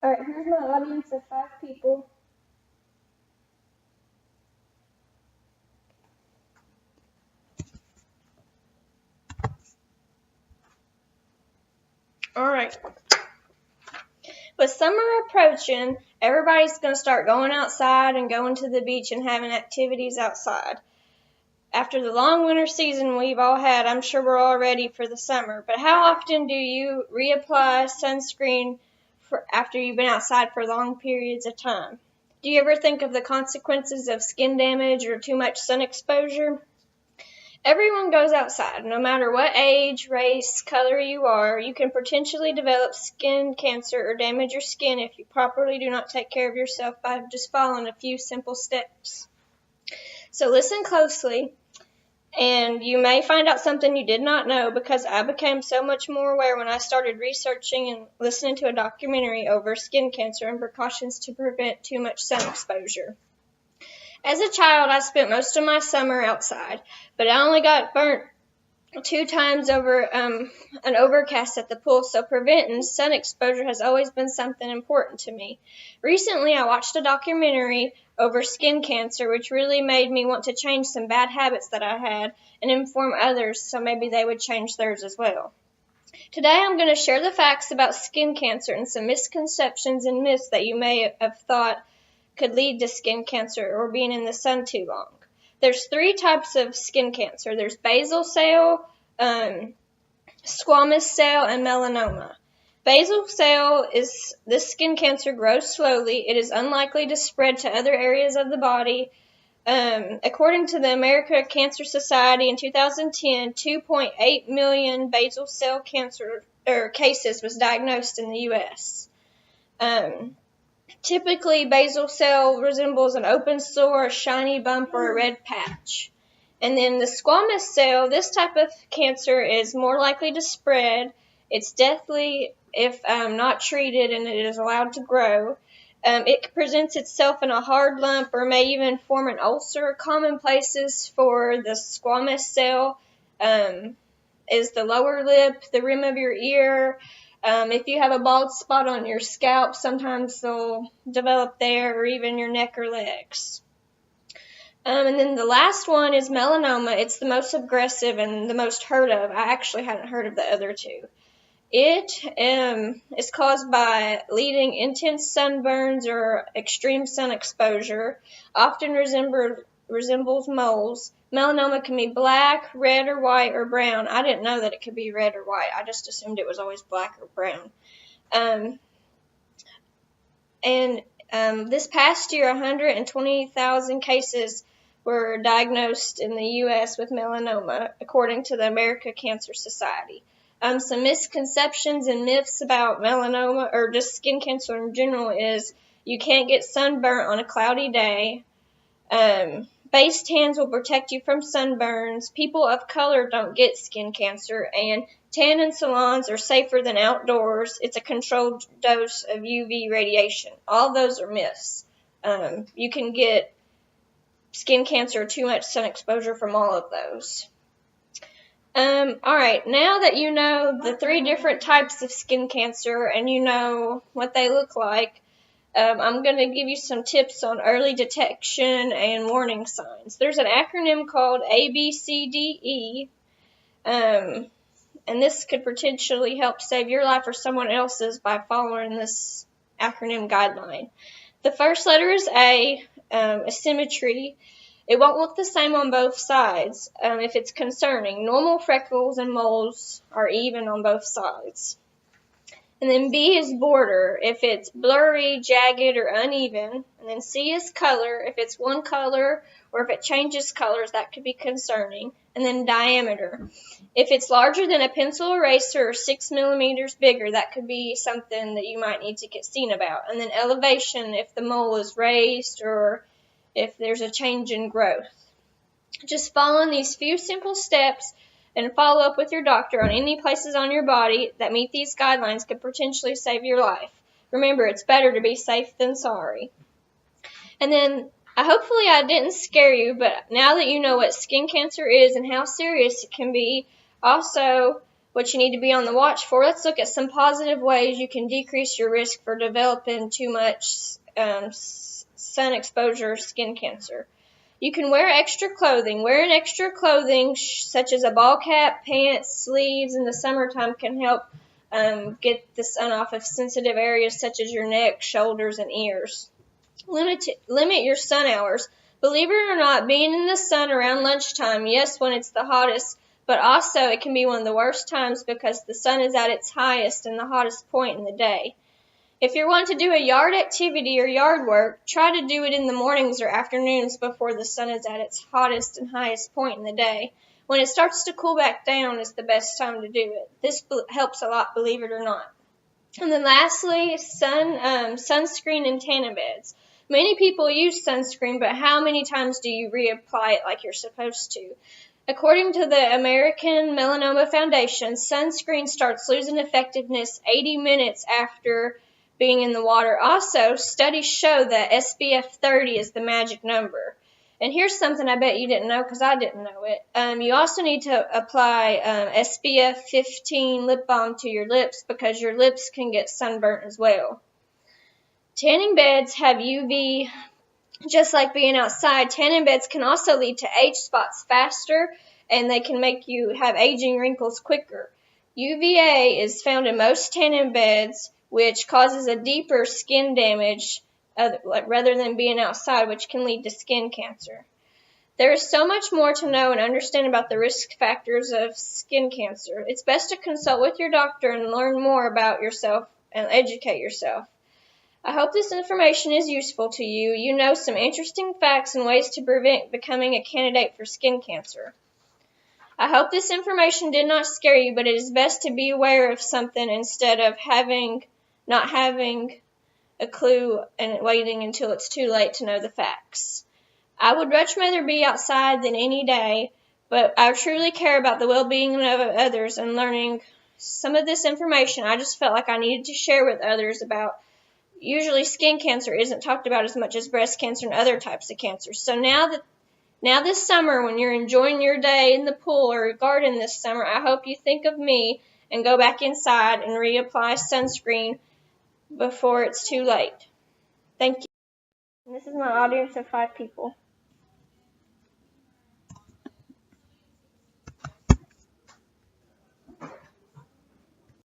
Alright, here's my audience of 5 people. Alright. With summer approaching, everybody's going to start going outside and going to the beach and having activities outside. After the long winter season we've all had, I'm sure we're all ready for the summer. But how often do you reapply sunscreen after you've been outside for long periods of time? Do you ever think of the consequences of skin damage or too much sun exposure? Everyone goes outside. No matter what age, race, color you are, you can potentially develop skin cancer or damage your skin if you properly do not take care of yourself by just following a few simple steps. So listen closely, and you may find out something you did not know, because I became so much more aware when I started researching and listening to a documentary over skin cancer and precautions to prevent too much sun exposure. As a child, I spent most of my summer outside, but I only got burnt 2 times over an overcast at the pool, so preventing sun exposure has always been something important to me. Recently, I watched a documentary over skin cancer, which really made me want to change some bad habits that I had and inform others so maybe they would change theirs as well. Today, I'm going to share the facts about skin cancer and some misconceptions and myths that you may have thought could lead to skin cancer or being in the sun too long. There's 3 types of skin cancer. There's basal cell, squamous cell, and melanoma. Basal cell is this skin cancer grows slowly. It is unlikely to spread to other areas of the body. According to the American Cancer Society in 2010, 2.8 million basal cell cancer cases was diagnosed in the U.S. Typically, basal cell resembles an open sore, a shiny bump, or a red patch. And then the squamous cell, this type of cancer is more likely to spread. It's deathly if not treated, and it is allowed to grow. It presents itself in a hard lump or may even form an ulcer. Common places for the squamous cell is the lower lip, the rim of your ear. If you have a bald spot on your scalp, sometimes they'll develop there, or even your neck or legs. And then the last one is melanoma. It's the most aggressive and the most heard of. I actually hadn't heard of the other 2. It is caused by leading intense sunburns or extreme sun exposure, often resembles moles. Melanoma can be black, red, or white, or brown. I didn't know that it could be red or white. I just assumed it was always black or brown. This past year, 120,000 cases were diagnosed in the U.S. with melanoma, according to the American Cancer Society. Some misconceptions and myths about melanoma, or just skin cancer in general, is you can't get sunburnt on a cloudy day. Base tans will protect you from sunburns. People of color don't get skin cancer, and tanning salons are safer than outdoors. It's a controlled dose of UV radiation. All those are myths. You can get skin cancer or too much sun exposure from all of those. Alright, now that you know the 3 different types of skin cancer and you know what they look like, I'm going to give you some tips on early detection and warning signs. There's an acronym called ABCDE, and this could potentially help save your life or someone else's by following this acronym guideline. The first letter is A, asymmetry. It won't look the same on both sides if it's concerning. Normal freckles and moles are even on both sides. And then B is border, if it's blurry, jagged, or uneven. And then C is color, if it's one color or if it changes colors, that could be concerning. And then diameter. If it's larger than a pencil eraser or 6 millimeters bigger, that could be something that you might need to get seen about. And then elevation, if the mole is raised or if there's a change in growth. Just following these few simple steps and follow up with your doctor on any places on your body that meet these guidelines could potentially save your life. Remember, it's better to be safe than sorry. And then, hopefully I didn't scare you, but now that you know what skin cancer is and how serious it can be, also what you need to be on the watch for, let's look at some positive ways you can decrease your risk for developing too much sun exposure or skin cancer. You can wear extra clothing. Wearing extra clothing, such as a ball cap, pants, sleeves, in the summertime can help get the sun off of sensitive areas such as your neck, shoulders, and ears. Limit your sun hours. Believe it or not, being in the sun around lunchtime, yes, when it's the hottest, but also it can be one of the worst times because the sun is at its highest and the hottest point in the day. If you're wanting to do a yard activity or yard work, try to do it in the mornings or afternoons before the sun is at its hottest and highest point in the day. When it starts to cool back down is the best time to do it. This helps a lot, believe it or not. And then lastly, sunscreen and tanning beds. Many people use sunscreen, but how many times do you reapply it like you're supposed to? According to the American Melanoma Foundation, sunscreen starts losing effectiveness 80 minutes after being in the water. Also, studies show that SPF 30 is the magic number. And here's something I bet you didn't know because I didn't know it. You also need to apply SPF 15 lip balm to your lips because your lips can get sunburnt as well. Tanning beds have UV, just like being outside. Tanning beds can also lead to age spots faster, and they can make you have aging wrinkles quicker. UVA is found in most tanning beds, which causes a deeper skin damage rather than being outside, which can lead to skin cancer. There is so much more to know and understand about the risk factors of skin cancer. It's best to consult with your doctor and learn more about yourself and educate yourself. I hope this information is useful to you. You know some interesting facts and ways to prevent becoming a candidate for skin cancer. I hope this information did not scare you, but it is best to be aware of something instead of not having a clue and waiting until it's too late to know the facts. I would much rather be outside than any day, but I truly care about the well-being of others, and learning some of this information I just felt like I needed to share with others about. Usually skin cancer isn't talked about as much as breast cancer and other types of cancer. So now this summer, when you're enjoying your day in the pool or garden this summer, I hope you think of me and go back inside and reapply sunscreen before it's too late. Thank you. And this is my audience of 5 people.